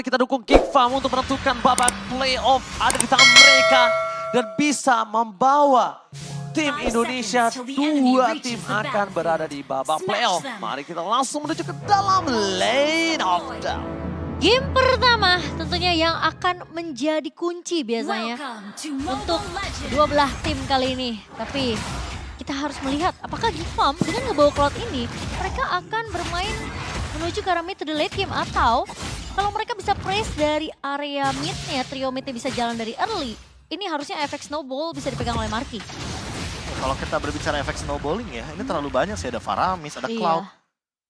Kita dukung Kickfam untuk menentukan babak playoff ada di tangan mereka. Dan bisa membawa tim Indonesia, dua tim akan berada di babak playoff. Mari kita langsung menuju ke dalam lane of down. Game pertama tentunya yang akan menjadi kunci biasanya untuk dua belah tim kali ini. Tapi kita harus melihat apakah Kickfam dengan ngebawa Cloud ini mereka akan bermain menuju ke arah mid to the late game, atau kalau mereka bisa press dari area midnya, trio midnya bisa jalan dari early. Ini harusnya efek snowball bisa dipegang oleh Marky. Kalau kita berbicara efek snowballing ya, ini terlalu banyak sih. Ada Faramis, ada Cloud.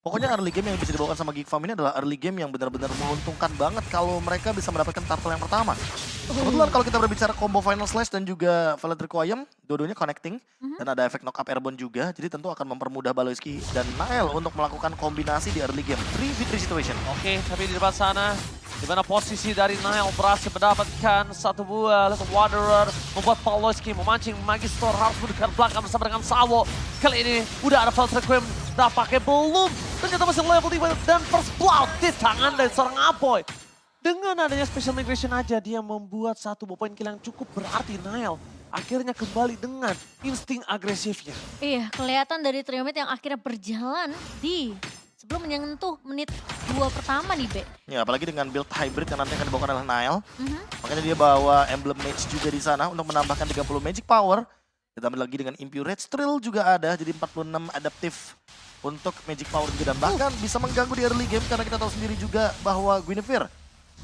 Pokoknya early game yang bisa dibawakan sama Kickfam ini adalah early game yang benar-benar menguntungkan banget kalau mereka bisa mendapatkan turtle yang pertama. Kebetulan kalau kita berbicara combo Final Slash dan juga Violet Requiem, dua-duanya connecting. Dan ada efek knock up airborne juga, jadi tentu akan mempermudah Baloyski dan Nael untuk melakukan kombinasi di early game. 3v3 situation. Oke, tapi di depan sana, di mana posisi dari Nile berhasil mendapatkan satu buah Little Wanderer, membuat Baloyski memancing Magister harus mendekat belakang bersama dengan Sawo. Kali ini udah ada Violet Requiem, dapatnya belum. Ternyata masih level 3 dan first blood di tangan dari seorang Apoy. Dengan adanya special migration aja dia membuat satu poin kill yang cukup berarti. Nile akhirnya kembali dengan insting agresifnya. Iya, kelihatan dari trio mid yang akhirnya berjalan di sebelum menyentuh menit 2 pertama nih, Be. Ya, apalagi dengan build hybrid yang nanti akan dibawakan oleh Nile. Makanya dia bawa emblem mage juga di sana untuk menambahkan 30 magic power. Ditambah lagi dengan Impure Red Thrill juga ada, jadi 46 adaptif untuk magic power juga. Dan bahkan bisa mengganggu di early game karena kita tahu sendiri juga bahwa Guinevere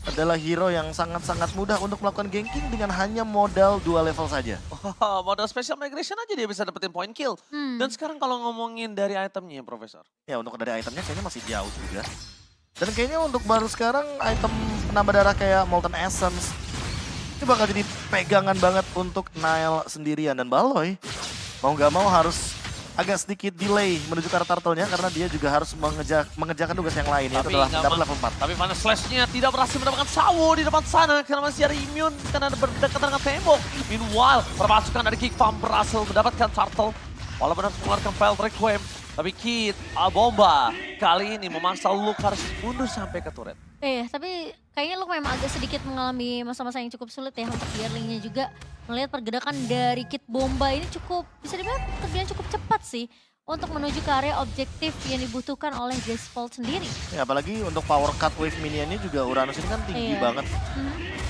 adalah hero yang sangat-sangat mudah untuk melakukan ganking dengan hanya modal 2 level saja. Oh, modal special migration aja dia bisa dapetin point kill. Dan sekarang kalau ngomongin dari itemnya, Profesor. Ya, untuk dari itemnya kayaknya masih jauh juga. Dan kayaknya untuk baru sekarang item penambah darah kayak Molten Essence ini bakal jadi pegangan banget untuk Nile sendirian. Dan Baloy mau gak mau harus agak sedikit delay menuju ke arah turtle-nya karena dia juga harus mengerjakan tugas yang lain, yaitu adalah dapat level 4. Tapi mana Slash-nya tidak berhasil mendapatkan Sawo di depan sana karena masih ada immune karena ada berdekatan dengan tembok. Meanwhile, perpasukan dari Kickfam berhasil mendapatkan turtle walaupun harus mengeluarkan Violet Requiem. Tapi Kid Bomba kali ini memaksa Luke harus mundur sampai ke turret. Tapi kayaknya Luke memang agak sedikit mengalami masa-masa yang cukup sulit ya untuk di early-nya juga. Melihat pergerakan dari Kid Bomba ini cukup, bisa dibilang kerjaan cukup cepat sih untuk menuju ke area objektif yang dibutuhkan oleh Jaspault sendiri. Ya, apalagi untuk power cut wave minionnya juga Uranus ini kan tinggi banget.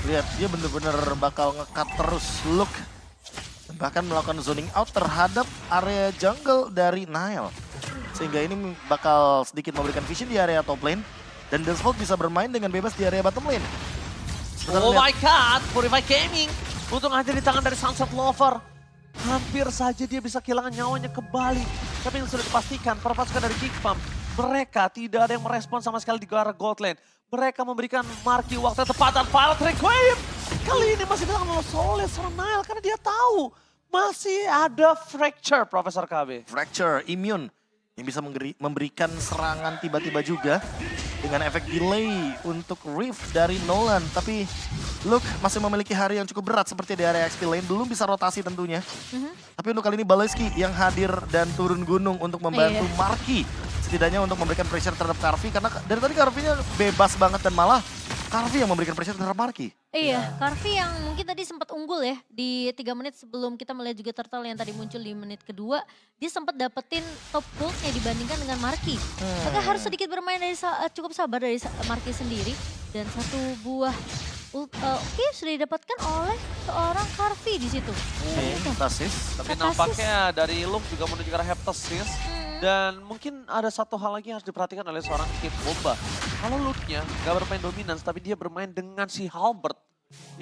Lihat, dia bener-bener bakal nge-cut terus Luke. Bahkan melakukan zoning out terhadap area jungle dari Nile. Sehingga ini bakal sedikit memberikan vision di area top lane. Dan Jaspault bisa bermain dengan bebas di area bottom lane. Oh my god, Purify Gaming. Untung aja di tangan dari Sunset Lover. Hampir saja dia bisa kehilangan nyawanya kembali. Tapi yang sudah dipastikan, perpasukan dari Kickfam, mereka tidak ada yang merespon sama sekali di arah gold lane. Mereka memberikan Marky waktu yang tepat dan Violet Requiem. Kali ini masih dengan solid seorang Nile karena dia tahu masih ada Fracture, Profesor KB. Fracture, immune. Yang bisa memberikan serangan tiba-tiba juga. Dengan efek delay untuk Rift dari Nolan. Tapi Luke masih memiliki hari yang cukup berat seperti di area XP lane. Belum bisa rotasi tentunya. Tapi untuk kali ini Baloyski yang hadir dan turun gunung untuk membantu Marky. Setidaknya untuk memberikan pressure terhadap Karvi. Karena dari tadi Karvi-nya bebas banget dan malah Karvi yang memberikan pressure terhadap Marky. Iya, Karvi yang mungkin tadi sempat unggul ya di 3 menit sebelum kita melihat juga turtle yang tadi muncul di menit kedua. Dia sempat dapetin top goldnya dibandingkan dengan Marky. Maka harus sedikit bermain dari cukup sabar dari Marky sendiri. Dan satu buah sudah didapatkan oleh seorang Karvi di situ. Fantastis. Tapi nampaknya dari Luke juga menuju ke arah Heptasis. Dan mungkin ada satu hal lagi yang harus diperhatikan oleh seorang Kid Bomba. Kalau Luke-nya gak bermain dominance, tapi dia bermain dengan si Halberd.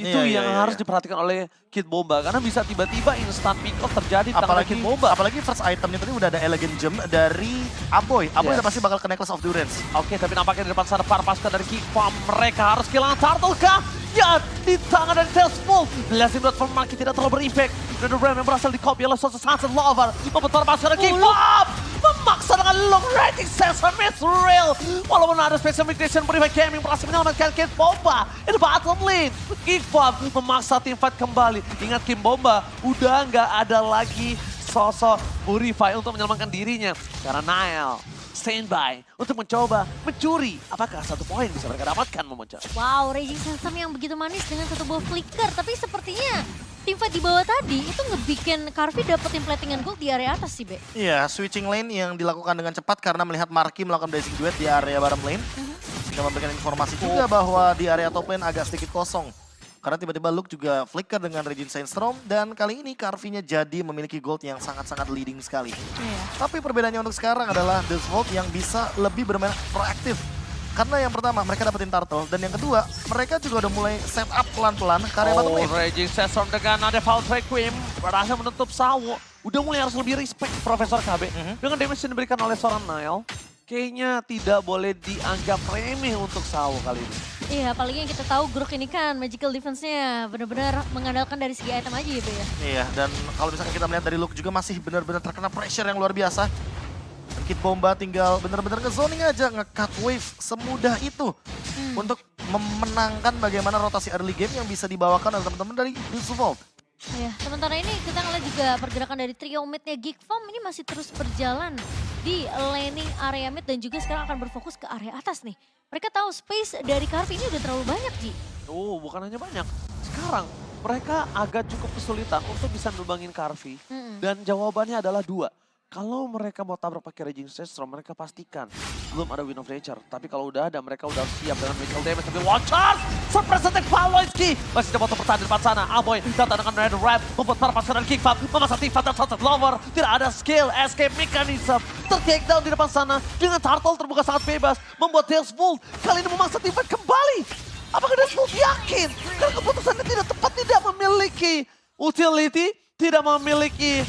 Itu yang harus diperhatikan oleh Kid Bomba. Karena bisa tiba-tiba instant pick off terjadi di tangan Kid Bomba. Apalagi first itemnya tadi udah ada Elegant Gem dari Aboy. Aboy udah pasti bakal ke Necklace of Durance. Oke, tapi nampaknya di depan sana para pasukan dari Kickfam. Mereka harus kehilangan turtle kah? Ya, di tangan dari Jaspault. Blessing Blood from Marky tidak terlalu berimpact. Dan The Ram yang berhasil di-copy oleh Sunset Lover. Membentuk pasukan dari Kickfam. Memaksa dengan long rating sensor miss real. Walaupun ada special migration, Purify Gaming berhasil menyelamatkan Kid Bomba. In the bottom lane. Kickfam memaksa tim fight kembali. Ingat Kid Bomba udah nggak ada lagi sosok Purify untuk menyelamatkan dirinya. Karena Nile standby untuk mencoba mencuri. Apakah 1 poin bisa mereka dapatkan, Momochan? Wow, Raging Sandstorm yang begitu manis dengan 1 buah flicker. Tapi sepertinya teamfight di bawah tadi itu ngebikin Carvi dapetin platingan gold di area atas sih, Be. Iya, switching lane yang dilakukan dengan cepat karena melihat Marky melakukan blazing duet di area bottom lane. Sehingga memberikan informasi juga bahwa di area top lane agak sedikit kosong. Karena tiba-tiba Luke juga flicker dengan Raging Sandstorm. Dan kali ini Carvi-nya jadi memiliki gold yang sangat-sangat leading sekali. Iya. Tapi perbedaannya untuk sekarang adalah The Vault yang bisa lebih bermain proaktif. Karena yang pertama mereka dapetin turtle, dan yang kedua mereka juga udah mulai set up pelan-pelan ke area bottom lane. Raging Sandstorm dengan ada Foul Requiem berhasil menutup Sawo. Udah mulai harus lebih respect Profesor KB. Dengan damage yang diberikan oleh seorang Nile, kayaknya tidak boleh dianggap remeh untuk Sawo kali ini. Iya, apalagi yang kita tahu Grok ini kan magical defense-nya benar-benar mengandalkan dari segi item aja gitu ya. Iya, dan kalau misalkan kita melihat dari Luke juga masih benar-benar terkena pressure yang luar biasa. Kid Bomba tinggal benar-benar nge-zoning aja, nge-cut wave semudah itu. Untuk memenangkan bagaimana rotasi early game yang bisa dibawakan oleh teman-teman dari The Vault. Iya, sementara ini kita ngeliat juga pergerakan dari trio mid-nya Geek Farm ini masih terus berjalan di laning area mid dan juga sekarang akan berfokus ke area atas nih. Mereka tahu space dari Carvi ini udah terlalu banyak, Ji. Oh, bukan hanya banyak. Sekarang mereka agak cukup kesulitan untuk bisa numbangin Carvi. Dan jawabannya adalah 2. Kalau mereka mau tabrak pakai Raging Sandstorm, mereka pastikan belum ada Wind of Nature. Tapi kalau udah ada, mereka udah siap dengan magical damage. Tapi watch out! Surprise attack Pawlowitzki! Masih coba untuk bertahan di depan sana. Aboy datang dengan Red Rap, membuat para pasukan Kick Fab, memasang Tifa dan Sunset Lover. Tidak ada skill, escape mechanism. Ter-takedown di depan sana dengan Turtle terbuka sangat bebas. Membuat Death's Bolt kali ini memaksa Tifa kembali. Apakah Death's Bolt yakin? Karena keputusannya tidak tepat, tidak memiliki utility, tidak memiliki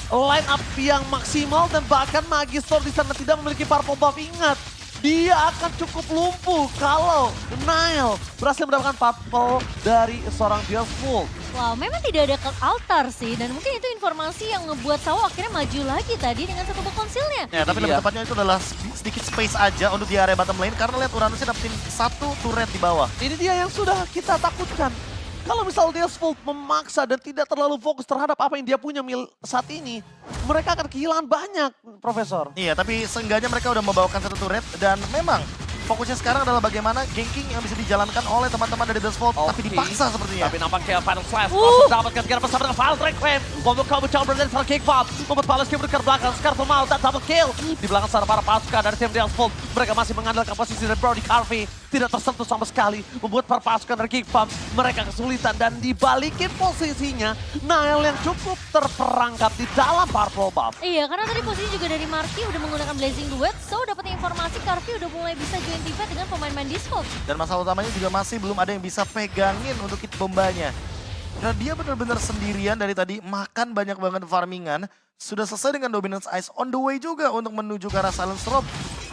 line up yang maksimal, dan bahkan Magister di sana tidak memiliki purple buff. Ingat, dia akan cukup lumpuh kalau Nile berhasil mendapatkan purple dari seorang Death's Bolt. Wow, memang tidak ada ke altar sih, dan mungkin itu informasi yang ngebuat Sawo akhirnya maju lagi tadi dengan 1 buah konsilnya. Ya, tapi lebih tepatnya itu adalah sedikit space aja untuk di area bottom lane karena lihat Uranusnya dapetin 1 turret di bawah. Ini dia yang sudah kita takutkan. Kalau misal Death's Bolt memaksa dan tidak terlalu fokus terhadap apa yang dia punya saat ini, mereka akan kehilangan banyak, Profesor. Iya, tapi seenggaknya mereka udah membawakan 1 turret dan memang fokusnya sekarang adalah bagaimana ganking yang bisa dijalankan oleh teman-teman dari The Vault, tapi dipaksa sepertinya. Tapi nampaknya Final Slash masih mendapatkan kira bersama dengan Final Requiem. Membuka mencoba dari para Kick Fab, membuat Pawlowitzki berdekat belakang, Scarlet mau dan double kill. Di belakang sana para pasukan dari tim Death's Bolt, mereka masih mengandalkan posisi dari Brody Carvi. Tidak tersentuh sama sekali, membuat para pasukan dari Kick Fab mereka kesulitan, dan dibalikin posisinya Nile yang cukup terperangkap di dalam purple buff. Iya, karena tadi posisi juga dari Marky udah menggunakan Blazing Duet, so dapat informasi Carvi udah mulai bisa join team fight dengan pemain-pemain Discord. Dan masalah utamanya juga masih belum ada yang bisa pegangin untuk Kid Bombanya. Karena dia benar-benar sendirian dari tadi, makan banyak banget farmingan. Sudah selesai dengan Dominance Ice, on the way juga untuk menuju ke arah Silence Rob.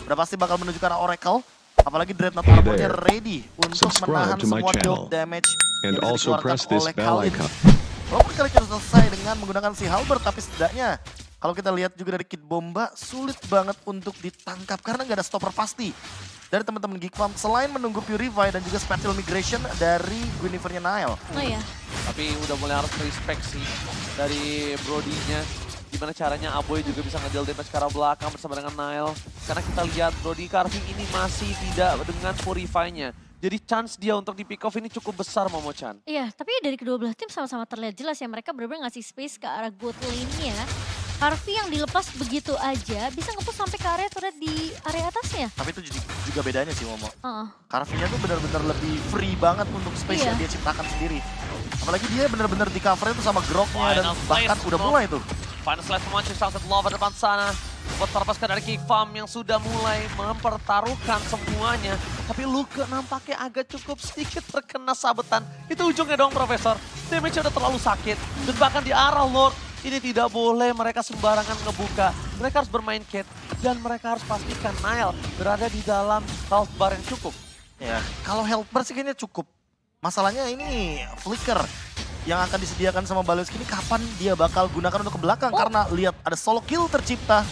Udah pasti bakal menuju ke arah Oracle. Apalagi Dreadnought Armor-nya ready untuk menahan semua build damage yang bisa dikeluarkan oleh Kalin. Walaupun kali kita selesai dengan menggunakan si Halberd, tapi setidaknya kalau kita lihat juga dari Kid Bomba sulit banget untuk ditangkap karena nggak ada stopper pasti dari teman-teman Geek Farm selain menunggu Purify dan juga Spatial Migration dari Guinevere-nya Nile. Oh iya. Tapi udah mulai harus respect sih dari Brody-nya. Gimana caranya Aboy juga bisa nge-deal damage ke arah belakang bersama dengan Nile. Karena kita lihat Brody Carvi ini masih tidak dengan Purify-nya. Jadi chance dia untuk di pick off ini cukup besar, Momochan. Iya, tapi dari kedua belah tim sama-sama terlihat jelas ya, mereka benar-benar ngasih space ke arah gold lane-nya. Carvi yang dilepas begitu aja bisa nge-push sampai ke area turret di area atasnya. Tapi itu juga bedanya sih, Momo. Carvi-nya tuh benar-benar lebih free banget untuk space yang dia ciptakan sendiri. Apalagi dia benar-benar di cover itu sama Grok-nya dan bahkan udah mulai tuh. Final Slash memancing Sunset Lover depan sana. Buat para pasukan dari Kick Farm yang sudah mulai mempertaruhkan semuanya. Tapi Luke nampaknya agak cukup sedikit terkena sabetan. Itu ujungnya dong, Profesor. Damage-nya udah terlalu sakit. Dan bahkan di arah Lord, ini tidak boleh mereka sembarangan ngebuka. Mereka harus bermain cat. Dan mereka harus pastikan Nile berada di dalam health bar yang cukup. Ya, kalau health bar sih kayaknya cukup. Masalahnya ini flicker yang akan disediakan sama Pawlowitzki ini kapan dia bakal gunakan untuk ke belakang. Karena lihat ada solo kill tercipta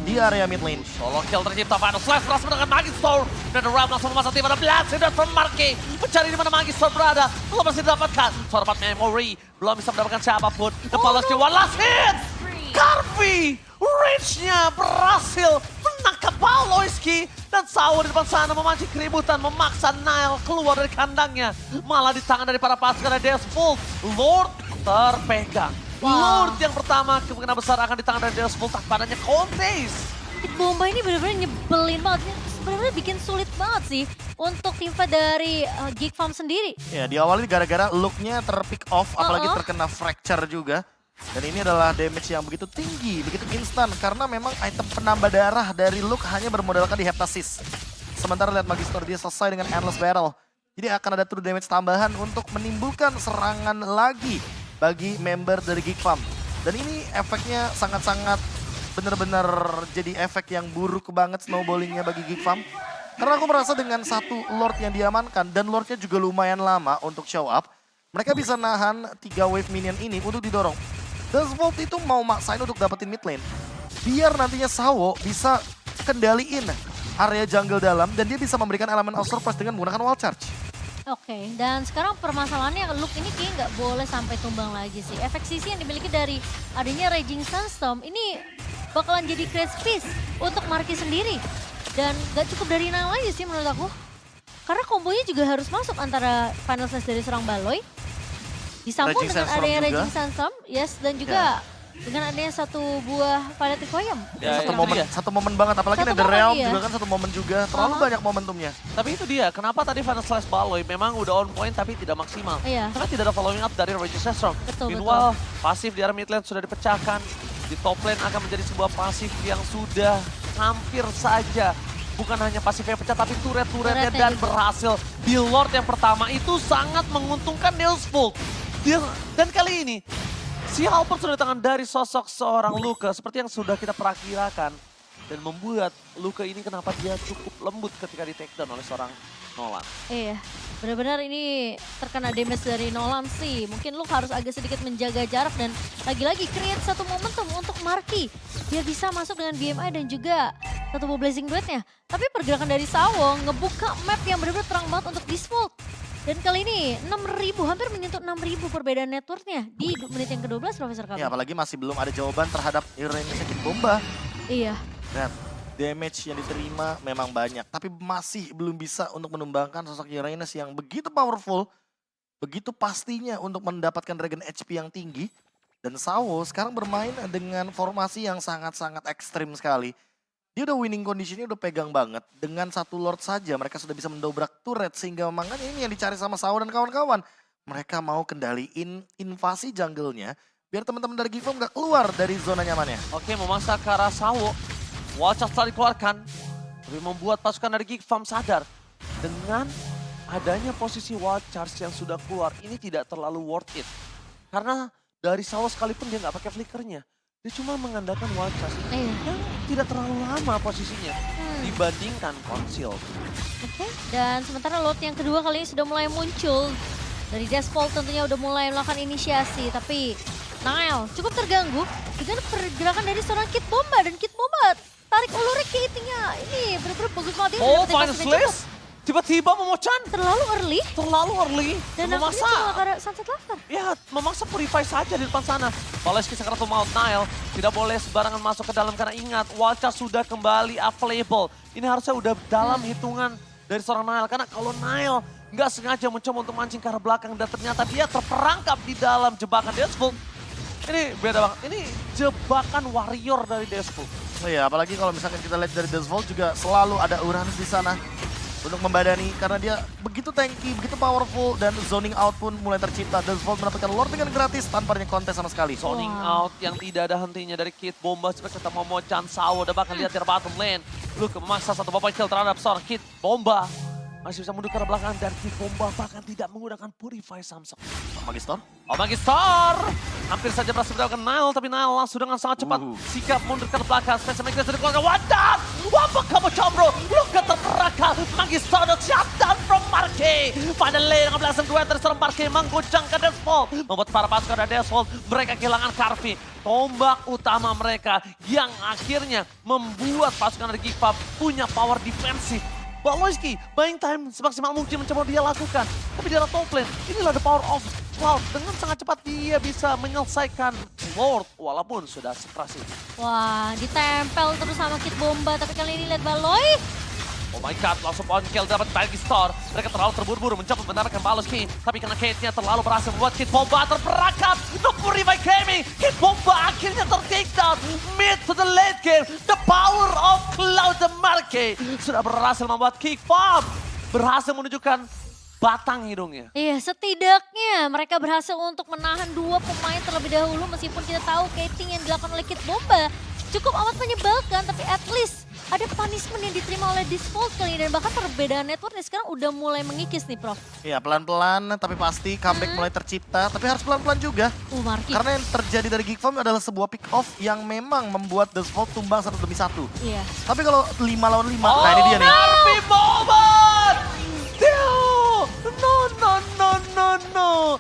di area mid lane. Solo kill tercipta, Final Slash berhasil dengan Magister. Dan The Ram langsung memasang tim, ada Blast dan from Marky. Mencari di mana Magister berada, belum berhasil didapatkan. Sorpat memory, belum bisa mendapatkan siapapun. Dan Pawlowitzki one last hit. Carvi, range-nya berhasil menangkap Paloyski. Dan Sawo di depan sana memancing keributan, memaksa Nile keluar dari kandangnya. Malah di tangan dari para pasukan dari Deathful, Lord terpegang. Lord yang pertama kemungkinan besar akan di tangan dari Deathful tanpa adanya Contace. Kit Bomba ini benar-benar nyebelin banget. Benar-benar bikin sulit banget sih untuk tim fight dari Geek Farm sendiri. Ya, di awal ini gara-gara look-nya terpick off, apalagi terkena fracture juga. Dan ini adalah damage yang begitu tinggi, begitu instan. Karena memang item penambah darah dari look hanya bermodalkan di Heptasis. Sementara lihat Magister dia selesai dengan Endless Battle. Jadi akan ada true damage tambahan untuk menimbulkan serangan lagi bagi member dari Geek Farm. Dan ini efeknya sangat-sangat benar-benar jadi efek yang buruk banget snowballingnya bagi Geek Farm. Karena aku merasa dengan satu Lord yang diamankan dan Lordnya juga lumayan lama untuk show up. Mereka bisa nahan 3 wave minion ini untuk didorong. Deathful itu mau maksain untuk dapetin mid lane. Biar nantinya Sawo bisa kendaliin area jungle dalam dan dia bisa memberikan elemen of surprise dengan menggunakan wall charge. Oke, dan sekarang permasalahannya Luke ini kayaknya nggak boleh sampai tumbang lagi sih. Efek sisi yang dimiliki dari adanya Raging Sunstorm ini bakalan jadi crash piece untuk Marquis sendiri. Dan gak cukup dari Nile aja sih menurut aku. Karena kombonya juga harus masuk antara final smash dari seorang Baloi. Disambung dengan adanya Raging Sunstorm, yes, dan juga dengan adanya satu buah Violet Koyam. Ya, satu momen banget, apalagi ada Realm juga kan satu momen juga. Terlalu banyak momentumnya. Tapi itu dia, kenapa tadi Final Slash Baloi memang udah on point tapi tidak maksimal. Karena tidak ada following up dari Raging Sunstorm. Meanwhile, pasif di area mid lane sudah dipecahkan. Di top lane akan menjadi sebuah pasif yang sudah hampir saja. Bukan hanya pasifnya pecah, tapi turret-turretnya dan berhasil. Di Lord yang pertama itu sangat menguntungkan Deathful. Dan kali ini, si Halper sudah datang dari sosok seorang Luka seperti yang sudah kita perakirakan. Dan membuat Luka ini kenapa dia cukup lembut ketika di take down oleh seorang Nolan. Iya, benar-benar ini terkena damage dari Nolan sih. Mungkin Luke harus agak sedikit menjaga jarak dan lagi-lagi create satu momentum untuk Marquis. Biar bisa masuk dengan BMI dan juga satu buah Blazing Duetnya. Tapi pergerakan dari Sawo ngebuka map yang benar-benar terang banget untuk Disvolt. Dan kali ini 6.000, hampir menyentuh 6.000 perbedaan networknya di menit yang ke-12 Profesor Kabi. Ya, apalagi masih belum ada jawaban terhadap Irene Kit Bomba. Iya. Dan damage yang diterima memang banyak, tapi masih belum bisa untuk menumbangkan sosok Uranus yang begitu powerful, begitu pastinya untuk mendapatkan Dragon HP yang tinggi. Dan Sawo sekarang bermain dengan formasi yang sangat-sangat ekstrim sekali. Dia udah winning conditionnya udah pegang banget. Dengan satu Lord saja mereka sudah bisa mendobrak turret, sehingga makanya ini yang dicari sama Sawo dan kawan-kawan. Mereka mau kendaliin invasi jungle-nya biar teman-teman dari Geek Farm gak keluar dari zona nyamannya. Oke, memaksa ke arah Sawo. Wall charge telah dikeluarkan, tapi membuat pasukan dari Geek Farm sadar dengan adanya posisi wall charge yang sudah keluar ini tidak terlalu worth it. Karena dari Sawo sekalipun dia nggak pakai flickernya, dia cuma mengandalkan wall charge yang tidak terlalu lama posisinya dibandingkan Conceal. Oke, dan sementara Lord yang kedua kali ini sudah mulai muncul. Dari Deathfall tentunya udah mulai melakukan inisiasi, tapi Nile cukup terganggu dengan pergerakan dari seorang Kit Bomba. Dan Kit Bomba tarik ulurnya ke itinya. Ini bener-bener bagus banget. Oh, Final Slash tiba-tiba memochan. Terlalu early. Dan memaksa. cuma karena Sunset Lover. Ya, memaksa Purify saja di depan sana. Paleski Sakratul Maut Nile tidak boleh sembarangan masuk ke dalam karena ingat, Walcha sudah kembali available. Ini harusnya udah dalam hitungan dari seorang Nile. Karena kalau Nile nggak sengaja mencoba untuk mancing ke arah belakang dan ternyata dia terperangkap di dalam jebakan Deathful. Ini beda banget, ini jebakan warrior dari Deathful. Oh iya, apalagi kalau misalkan kita lihat dari Deathful juga selalu ada Uranus di sana untuk membadani karena dia begitu tanky, begitu powerful dan zoning out pun mulai tercipta. Deathful mendapatkan Lord dengan gratis tanpa adanya kontes sama sekali. Zoning out yang tidak ada hentinya dari Kit Bomba seperti kita mau Chan Sawo dan bahkan lihat dari bottom lane. Luke memaksa satu bapak kill terhadap seorang Kit Bomba. Masih bisa mundur ke arah belakang dan Kit Bomba bahkan tidak menggunakan Purify Samsung. Magister? Oh, Magister! Hampir saja berhasil mendapatkan Nile, tapi Nile langsung dengan sangat cepat sikap mundur ke arah belakang. Spencer Magister sudah dikeluarkan. Wadah! Apa kamu combro? Luka terperangkap. Magister dan shutdown from Marquis. Finally dengan belasan duet dari seorang Marquis mengguncang ke Deathfall. Membuat para pasukan dari Deathfall mereka kehilangan Karvi. Tombak utama mereka yang akhirnya membuat pasukan dari Geek Farm punya power defensif. Paloyski, buying time semaksimal mungkin mencoba dia lakukan. Tapi di arah top lane, inilah the power of Cloud. Dengan sangat cepat dia bisa menyelesaikan Lord walaupun sudah sekeras ini. Wah, ditempel terus sama Kid Bomba, tapi kali ini lihat Baloy. Oh my god, langsung on kill dapat Magister. Mereka terlalu terburu-buru mencoba mendapatkan Baloski. Tapi karena Kate-nya terlalu berhasil membuat Kid Bomba terperangkap. The Purify Gaming, Kid Bomba akhirnya ter-take down. Mid to the late game, the power of Cloud the Marque sudah berhasil membuat Kick Farm berhasil menunjukkan batang hidungnya. Iya, setidaknya mereka berhasil untuk menahan dua pemain terlebih dahulu. Meskipun kita tahu Kating yang dilakukan oleh Kid Bomba cukup amat menyebalkan, tapi at least ada punishment yang diterima oleh Disvolt kali ini. Dan bahkan perbedaan networknya sekarang udah mulai mengikis nih, Prof. Iya, pelan-pelan tapi pasti comeback mulai tercipta. Tapi harus pelan-pelan juga. Marky. Karena yang terjadi dari Geek Farm adalah sebuah pick off yang memang membuat Disvolt tumbang 1 demi 1. Iya. Tapi kalau 5 lawan 5, nah ini dia nih. Karvi moment! No.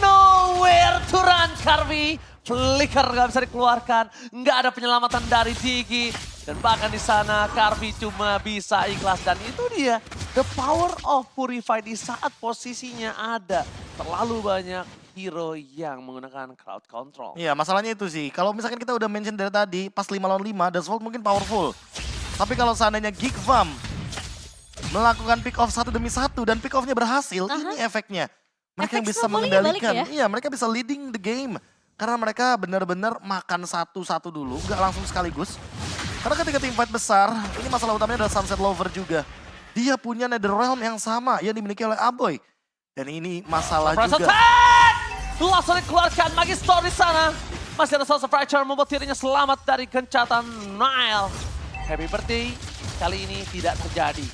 Nowhere to run, Karvi. Flicker nggak bisa dikeluarkan, nggak ada penyelamatan dari Digi. Dan bahkan di sana Karvi cuma bisa ikhlas. Dan itu dia, the power of Purify di saat posisinya ada. Terlalu banyak hero yang menggunakan crowd control. Iya, masalahnya itu sih. Kalau misalkan kita udah mention dari tadi, pas 5 lawan 5, Disvolt mungkin powerful. Tapi kalau seandainya Geek Farm melakukan pick off 1 demi 1 dan pick off-nya berhasil, ini efeknya. Mereka yang bisa mengendalikan. Ya? Iya, mereka bisa leading the game. Karena mereka benar-benar makan satu-satu dulu, nggak langsung sekaligus. Karena ketika tim fight besar, ini masalah utamanya adalah Sunset Lover juga. Dia punya Netherrealm yang sama yang dimiliki oleh Aboy. Dan ini masalah juga. Langsung dikeluarkan Magister di sana. Masih ada Source of Fracture membuat dirinya selamat dari gencatan Nile. Happy birthday, kali ini tidak terjadi.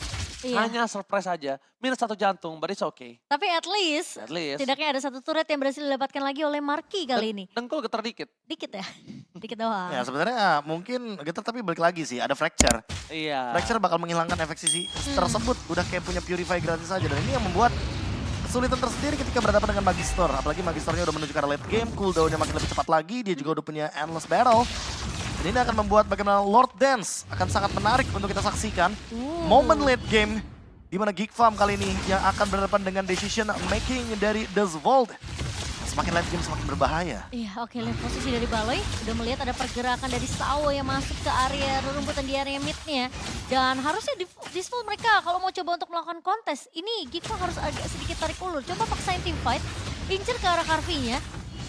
Iya. Hanya surprise saja, minus 1 jantung, but it's okay. Tapi at least, tidaknya ada 1 turret yang berhasil didapatkan lagi oleh Marky kali ini. Dengkul getar dikit. Dikit ya? Dikit doang. Ya sebenarnya mungkin getar tapi balik lagi sih, ada Fracture. Iya. Fracture bakal menghilangkan efek sisi tersebut, udah kayak punya Purify gratis aja. Dan ini yang membuat kesulitan tersendiri ketika berhadapan dengan Magister. Apalagi Magisternya udah menuju ke arah late game, cooldown-nya makin lebih cepat lagi, dia juga udah punya Endless Battle. Dan ini akan membuat bagaimana Lord Dance akan sangat menarik untuk kita saksikan. Momen late game di mana Geek Farm kali ini yang akan berhadapan dengan decision making dari Disvolt. Semakin late game semakin berbahaya. Iya, oke, lihat posisi dari Baloy. Udah melihat ada pergerakan dari Sao yang masuk ke area rerumputan di area mid-nya. Dan harusnya Disvolt mereka kalau mau coba untuk melakukan kontes, ini Geek Farm harus agak sedikit tarik ulur. Coba paksain team fight, incer ke arah Karvi-nya.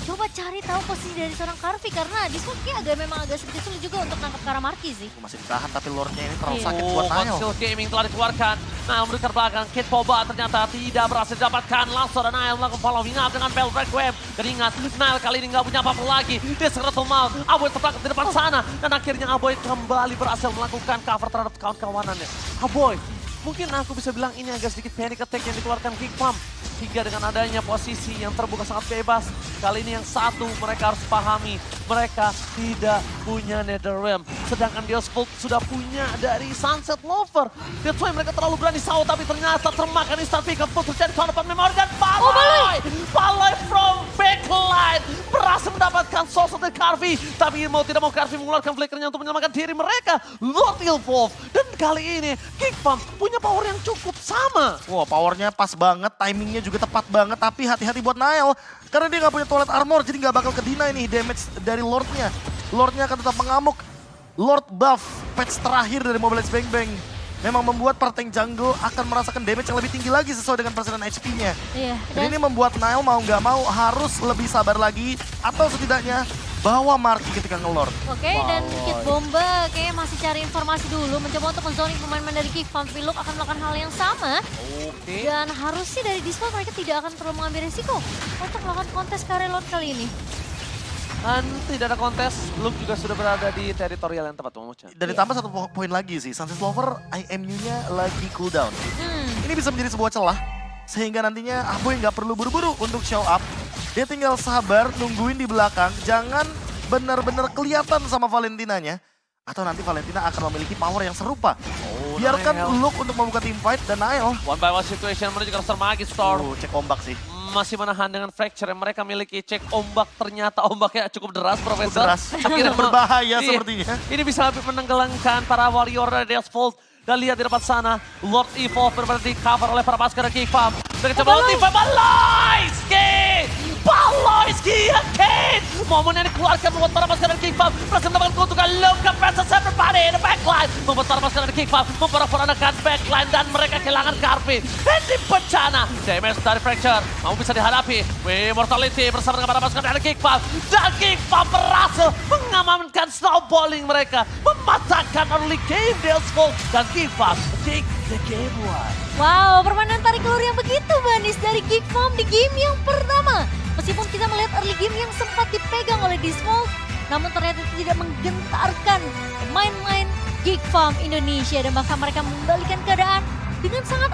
Coba cari tahu posisi dari seorang Karvi karena Disvolt memang agak sedikit sulit juga untuk nangkap ke arah Marky sih. Masih ditahan tapi Lordnya ini terlalu sakit buat Nile. Conceal Gaming telah dikeluarkan. Nile mendekat belakang, Kid Bomba ternyata tidak berhasil didapatkan. Langsung ada Nile melakukan following up dengan Bell Red Web. Dan ingat, Nile kali ini nggak punya apa-apa lagi. Dia segera mau Aboy terpaksa di depan sana. Dan akhirnya Aboy kembali berhasil melakukan cover terhadap kawan-kawanannya. Aboy, mungkin aku bisa bilang ini agak sedikit panic attack yang dikeluarkan Geek Farm. Hingga dengan adanya posisi yang terbuka sangat bebas. Kali ini yang satu mereka harus pahami. Mereka tidak punya Netherrealm. Sedangkan Disvolt sudah punya dari Sunset Lover. That's why mereka terlalu berani Sao. Tapi ternyata termakan instant pick up. Terjadi tahun memori dan Baloy. Baloy from backline. Berhasil mendapatkan sosok dari Karvi. Tapi mau tidak mau Karvi mengeluarkan flickernya untuk menyelamatkan diri mereka. Lord Evolve. Dan kali ini Geek Farm punya power yang cukup sama. Wah, powernya pas banget, timingnya juga tepat banget. Tapi hati-hati buat Nile. Karena dia nggak punya toilet armor, jadi nggak bakal kedina ini damage dari Lordnya. Lordnya akan tetap mengamuk. Lord buff, patch terakhir dari Mobile Legends Bang Bang memang membuat para tank jungle akan merasakan damage yang lebih tinggi lagi sesuai dengan persenan HP-nya. Iya. Dan ini membuat Nile mau nggak mau harus lebih sabar lagi. Atau setidaknya bawa Marky ketika nge-lord. Oke, dan Kid Bomba kayaknya masih cari informasi dulu. Mencoba untuk men-zoning pemain-pemain dari Geek Farm. Viluk akan melakukan hal yang sama. Dan harusnya dari Disvolt mereka tidak akan perlu mengambil risiko untuk melakukan kontes karya Lord kali ini. Dan tidak ada kontes, Luke juga sudah berada di teritorial yang tepat, Momocha. Dan ditambah satu poin lagi sih, Sunset Lover IMU-nya lagi cooldown. Ini bisa menjadi sebuah celah, sehingga nantinya Aboy nggak perlu buru-buru untuk show up. Dia tinggal sabar, nungguin di belakang, jangan benar-benar kelihatan sama Valentinanya. Atau nanti Valentina akan memiliki power yang serupa. Biarkan Luke untuk membuka team fight dan Nile. One by one situation menuju ke roster Magister. Cek ombak sih. Masih menahan dengan fracture yang mereka miliki. Cek ombak, ternyata ombaknya cukup deras, Profesor. Deras, akhirnya berbahaya sepertinya. Ini bisa menenggelamkan para warrior dari Disvolt. Dan lihat di depan sana, Lord Evolve benar-benar di cover oleh para pasukan Geek Farm. Mereka coba Lord Evolve, Baloyski! Baloyski again! Momen yang dikeluarkan membuat para pasukan dari King Farm berhasil mendapatkan keuntungan. Luka versus everybody in the backline. Membuat para pasukan dari King Farm memperanakan backline dan mereka kehilangan Karpin. Henry bencana. Damage dari Fracture mau bisa dihadapi. Immortality bersama dengan para pasukan dari King Farm. Dan King Farm berhasil mengamankan snowballing mereka. Mematahkan early game Deathsfall. Dan King Farm take the game one. Wow, permainan tarik ulur yang begitu manis dari Geek Farm di game yang pertama. Meskipun kita melihat early game yang sempat dipegang oleh Dismal, namun ternyata itu tidak menggentarkan pemain-pemain Geek Farm Indonesia dan bahkan mereka membalikan keadaan dengan sangat